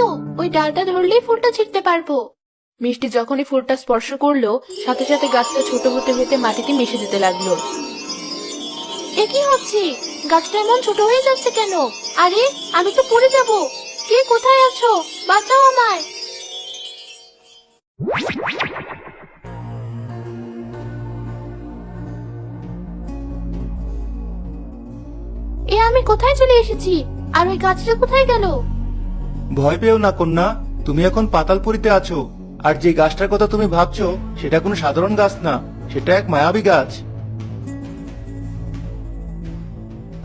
তো, ওই ডালটা ধরলেই ফুলটা ছিঁড়তে পারবো। মিষ্টি যখনই ফুলটা স্পর্শ করলো, সাথে সাথে গাছটা ছোট হতে হতে মাটিতে মিশে যেতে লাগলো। এ কি হচ্ছে? গাছটা এমন ছোট হয়ে যাচ্ছে কেন? আরে, আমি তো পড়ে যাব। কে কোথায় আছো? বাঁচাও আমায়। এ আমি কোথায় চলে এসেছি? আর ওই গাছটা কোথায় গেল? ভয় পেও না কন্যা, তুমি এখন পাতালপুরীতে আছো। আর যে গাছটার কথা তুমি ভাবছো সেটা কোনো সাধারণ গাছ না, সেটা এক মায়াবী গাছ।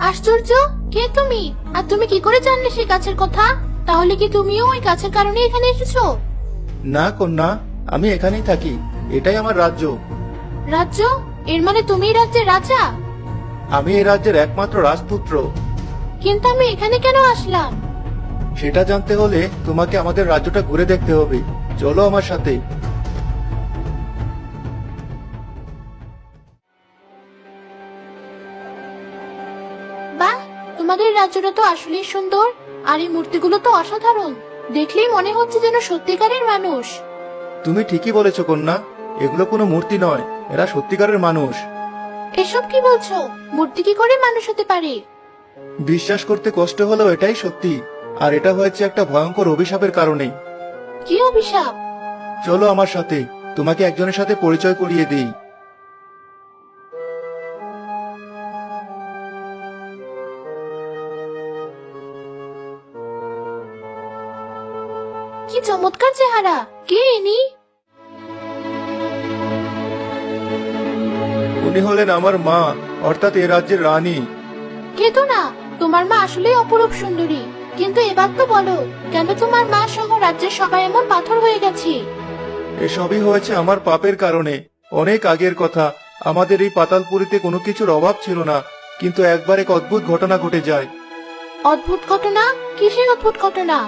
আশ্চর্য, কে তুমি? আর তুমি কি করে জানলে সেই গাছের কথা? তাহলে কি তুমিও ওই গাছের কারণে এখানে এসেছো? না কন্যা, আমি এখানেই থাকি, এটাই আমার রাজ্য। রাজ্য? এর মানে তুমি রাজ্যের রাজা? আমি এই রাজ্যের একমাত্র রাজপুত্র। কিন্তু আমি এখানে কেন আসলাম? সেটা জানতে হলে তোমাকে আমাদের রাজ্যটা ঘুরে দেখতে হবে। চলো আমার সাথে। বাহ, তোমাদের রাজ্যটা তো আসলেই সুন্দর। আর এই মূর্তিগুলো তো অসাধারণ। দেখলেই মনে হচ্ছে যেন সত্যিকারের মানুষ। তুমি ঠিকই বলেছো কন্যা, এগুলো কোনো মূর্তি নয়, এরা সত্যিকারের মানুষ। এসব কি বলছো? মূর্তি কি করে মানুষ হতে পারে? বিশ্বাস করতে কষ্ট হলেও এটাই সত্যি। আর এটা হয়েছে একটা ভয়ঙ্কর অভিশাপের কারণে। কি অভিশাপ? চলো আমার সাথে, তোমাকে একজনের সাথে পরিচয় করিয়ে দিই। কি চমৎকার চেহারা! কে ইনি? উনি হলেন আমার মা, অর্থাৎ এ রাজ্যের রানী। কেতো না, তোমার মা আসলেই অপরূপ সুন্দরী। কিন্তু এবার তো বলো, কেন তোমার মা সহ রাজ্যের সবাই এমন পাথর হয়ে গেছে? এসবই হয়েছে আমার পাপের কারণে। অনেক আগের কথা, আমাদের এই পাতালপুরীতে কোনো কিছুর অভাব ছিল না, কিন্তু একবার এক অদ্ভুত ঘটনা ঘটে যায়। অদ্ভুত ঘটনা? কিসের অদ্ভুত ঘটনা?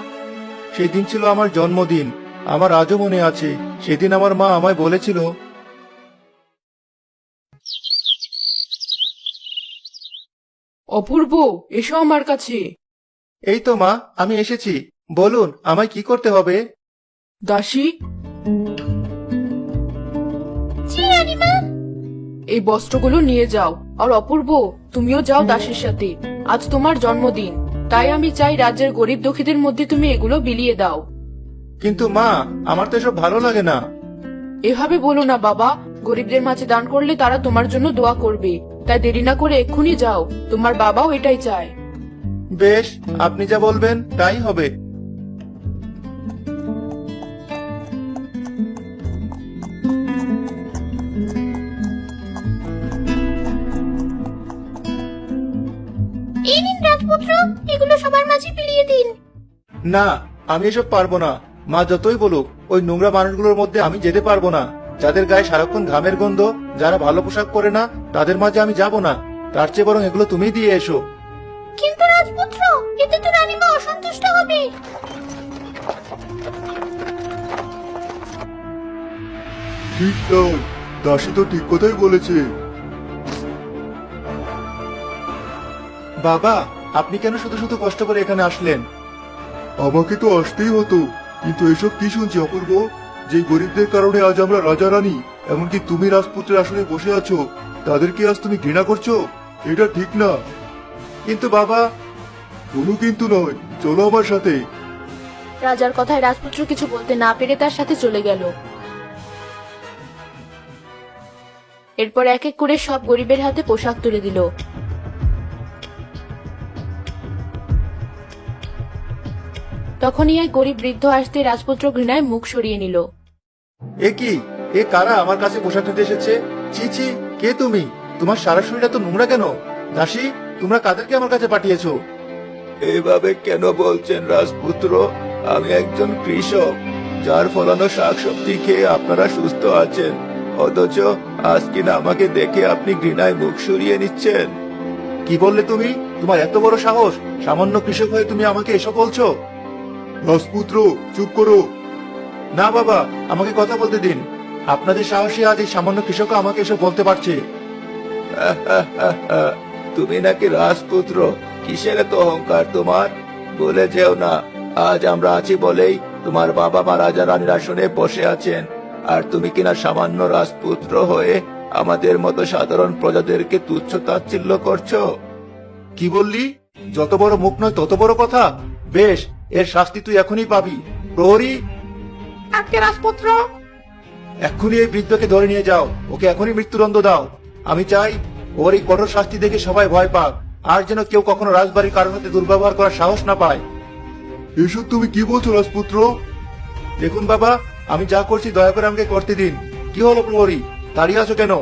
সেদিন ছিল আমার জন্মদিন। আমার আজও মনে আছে, সেদিন আমার মা আমায় বলেছিল, অপূর্ব, এসো আমার কাছে। এই তো মা, আমি এসেছি। বলুন, আমায় কি করতে হবে? দাসী, জি রানীমা। এই বস্ত্রগুলো নিয়ে যাও। আর অপূর্ব, তুমিও যাও দাসীর সাথে। আজ তোমার জন্মদিন, তাই আমি চাই রাজ্যের গরিব দুঃখীদের মধ্যে তুমি এগুলো বিলিয়ে দাও। কিন্তু মা, আমার তো এসব ভালো লাগে না। এভাবে বলো না বাবা, গরিবদের মাঝে দান করলে তারা তোমার জন্য দোয়া করবে। তাই দেরি না করে এক্ষুনি যাও, তোমার বাবাও এটাই চায়। বেশ, আপনি যা বলবেন তাই হবে। এই নিন রাজপুত্র, এগুলো সবার মাঝে বিলিয়ে দিন। না, আমি এসব পারবো না। মা যতই বলুক, ওই নোংরা মানুষগুলোর মধ্যে আমি যেতে পারবো না। যাদের গায়ে সারাক্ষণ ঘামের গন্ধ, যারা ভালো পোশাক পরে না, তাদের মাঝে আমি যাব না। তার চেয়ে বরং এগুলো তুমিই দিয়ে এসো। কিন্তু রাজপুত্র, এতে তো রানীমা অসন্তুষ্ট হবে। ঠিক তাই, দাসী তো ঠিক কথাই বলেছে। বাবা, আপনি কেন শুধু শুধু কষ্ট করে এখানে আসলেন? আমাকে তো আসতেই হতো, কিন্তু এসব কি শুনছি অপূর্ব? যে গরিবদের কারণে আজ আমরা রাজা রানী, এমনকি তুমি রাজপুত্রের আসনে বসে আছো, তাদেরকে আজ তুমি ঘৃণা করছো? এটা ঠিক না। কিন্তু বাবা, কোনো কিন্তু নয়, চলো আমার সাথে। রাজার কথায় রাজপুত্র কিছু বলতে না পেরে তার সাথে চলে গেল। এরপর এক এক করে সব গরিবের হাতে পোশাক তুলে দিল। তখনই এক গরিব বৃদ্ধ আসতে রাজপুত্র ঘৃণায় মুখ সরিয়ে নিল। এ কি? এ কারা আমার কাছে পোশাক নিতে এসেছে? ছি ছি, কে তুমি? তোমার সারা শরীরটা তো নোংরা কেন? দাসী, তোমরা কাদেরকে আমার কাছে পাঠিয়েছো? এভাবে কেন বলছেন রাজপুত্র? আমি একজন কৃষক, যার ফলানো শাকসবজি খেয়ে আপনারা সুস্থ আছেন, অথচ আজ কিনা আমাকে দেখে আপনি ঘৃণায় মুখ সরিয়ে নিচ্ছেন। কি বললে তুমি? তোমার এত বড় সাহস! সামান্য কৃষক হয়ে তুমি আমাকে এসব বলছো? রাজপুত্র, চুপ করো। না বাবা, আমাকে কথা বলতে দিন। আপনাদের সাহসী আজ এই সামান্য কৃষক আমাকে এসব বলতে পারছে। তুমি নাকি রাজপুত্র? কিসের এত অহংকার তোমার? বলে যেও না, আজ আমরা আছি বলেই তোমার বাবা মা রাজা রানীর আসনে বসে আছেন, আর তুমি কিনা সামান্য রাজপুত্র হয়ে আমাদের মতো সাধারণ প্রজাদেরকে তুচ্ছ তাচ্ছিল্য করছো। কি বললি? যত বড় মুখ নয় তত বড় কথা। বেশ, এর শাস্তি তুই এখনই পাবি। প্রহরী, আজকে রাজপুত্র। এক্ষুনি এই বৃদ্ধকে ধরে নিয়ে যাও, ওকে এখনই মৃত্যুদণ্ড দাও। আমি চাই ওর এই কঠোর শাস্তি দেখে সবাই ভয় পাক, আর যেন কেউ কখনো রাজবাড়ির কারোর সাথে দুর্ব্যবহার করার সাহস না পায়। এসব তুমি কি বলছো রাজপুত্র? দেখুন বাবা, আমি যা করছি দয়া করে আমাকে করতে দিন। কি হলো প্রহরী, দাঁড়িয়ে আছো কেন?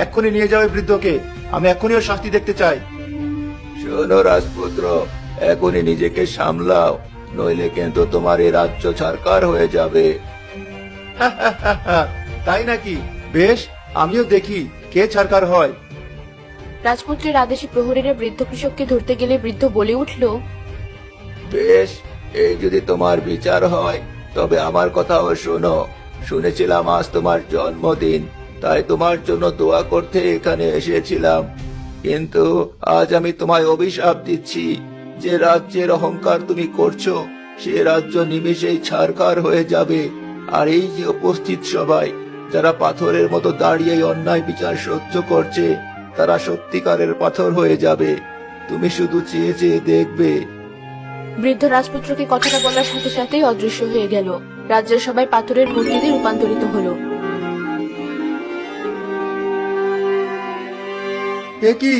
এক্ষুনি নিয়ে যাও এই বৃদ্ধকে, আমি এক্ষুনি ওর শাস্তি দেখতে চাই। শোনো রাজপুত্র, এখনই নিজেকে সামলাও, নইলে কিন্তু তোমার এই রাজ্য ছারকার হয়ে যাবে। তাই নাকি? বেশ, আমিও দেখি কে ছারকার হয়। রাজপুত্রের আদেশে প্রহরীরা বৃদ্ধ কৃষককে ধরতে গেলে বৃদ্ধ বলে উঠল, বেশ, এই যদি তোমার বিচার হয় তবে আমার কথাও শোনো। শুনেছিলাম আজ তোমার জন্মদিন, তাই তোমার জন্য দোয়া করতে এখানে এসেছিলাম। কিন্তু আজ আমি তোমায় অভিশাপ দিচ্ছি, যে রাজ্যের অহংকার তুমি করছো সে রাজ্য নিমেষেই ছারখার হয়ে যাবে। আর এই যে উপস্থিত সবাই, যারা পাথরের মতো দাঁড়িয়ে এই অন্যায় বিচার সহ্য করছে, তারা সত্যিকারের পাথর হয়ে যাবে। তুমি শুধু চেয়ে চেয়ে দেখবে। বৃদ্ধ রাজপুত্রকে কথাটা বলার সাথে সাথেই অদৃশ্য হয়ে গেল। রাজ্যের সবাই পাথরের মূর্তিতে রূপান্তরিত হলো। এ কি?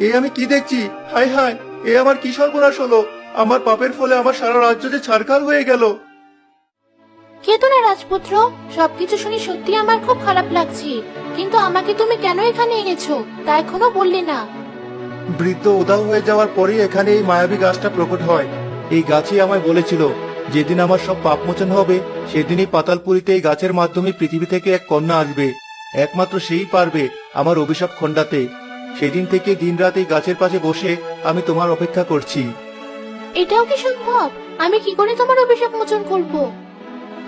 এ আমি কি দেখছি? হায় হায়, এ আমার কি সর্বনাশ হলো! আমার পাপের ফলে আমার সারা রাজ্য যে ছারখার হয়ে গেল। কেতো না রাজপুত্র, সবকিছু শুনে সত্যি আমার খুব খারাপ লাগছে। কিন্তু আমাকে তুমি কেন এখানে এনেছো তা এখনো বললে না। বৃদ্ধ উধাও হয়ে যাওয়ার পরেই এখানে এই মায়াবী গাছটা প্রকট হয়। এই গাছই আমায় বলেছিল, যেদিন আমার সব পাপ মোচন হবে সেদিনই পাতালপুরীতে এই গাছের মাধ্যমে পৃথিবী থেকে এক কন্যা আসবে। একমাত্র সেই পারবে আমার অভিশাপ খণ্ডাতে। সেদিন থেকে দিনরাত এই গাছের পাশে বসে আমি তোমার অপেক্ষা করছি। এটাও কি সম্ভব? আমি কি করে তোমার অভিশাপ মোচন করব?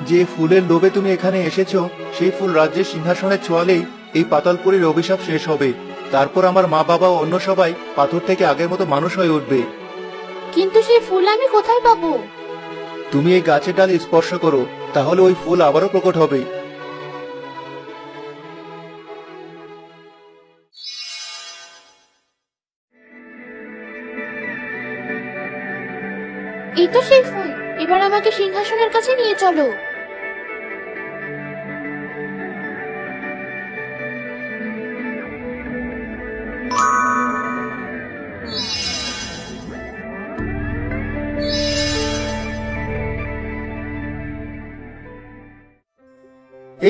যে ফুলের লোভে তুমি এখানে এসেছো, সেই ফুল রাজ্যের সিংহাসনে ছোঁয়ালেই এই পাতালপুরীর অভিশাপ শেষ হবে। তারপর আমার মা বাবা ও অন্য সবাই পাথর থেকে আগের মতো মানুষ হয়ে উঠবে। কিন্তু সেই ফুল আমি কোথায় পাবো? তুমি এই গাছের ডালে স্পর্শ করো, তাহলে ওই ফুল আবারও প্রকট হবে। এই তো সেই ফুল, এবার আমাকে সিংহাসনের কাছে নিয়ে চলো।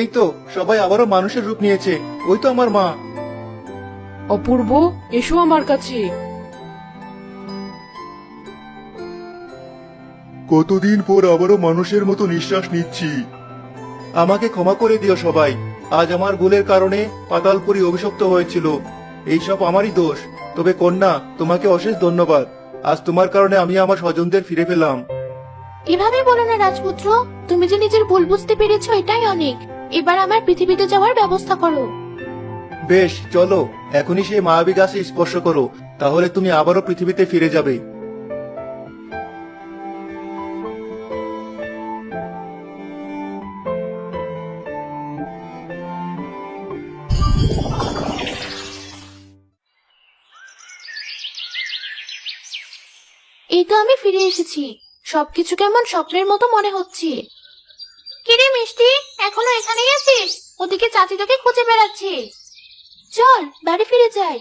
এই তো সবাই আবারও মানুষের রূপ নিয়েছে। ওই তো আমার মা। অপূর্ব, এসো আমার কাছে। কতদিন পর আবারও মানুষের মতো নিঃশ্বাস নিচ্ছি। আমাকে ক্ষমা করে দিও সবাই। আজ আমার ভুলের কারণে পাতালপুরী অভিশপ্ত হয়েছিল। এইসব আমারই দোষ। তবে কন্যা, তোমাকে অশেষ ধন্যবাদ। আজ তোমার কারণে আমি আমার স্বজনদের ফিরে পেলাম। এভাবে বলো না রাজপুত্র, তুমি যে নিজের ভুল বুঝতে পেরেছো এটাই অনেক। এবার আমার পৃথিবীতে যাওয়ার ব্যবস্থা করো। বেশ, চলো এখনই সেই মায়াবী গাছে স্পর্শ করো, তাহলে তুমি আবারও পৃথিবীতে ফিরে যাবে। এই তো আমি ফিরে এসেছি। সবকিছু কেমন স্বপ্নের মতো মনে হচ্ছে। কিরে মিষ্টি, এখনো এখানেই আছিস? ওদিকে চাচি তোকে খুঁজে বেড়াচ্ছে। চল বাড়ি ফিরে যাই।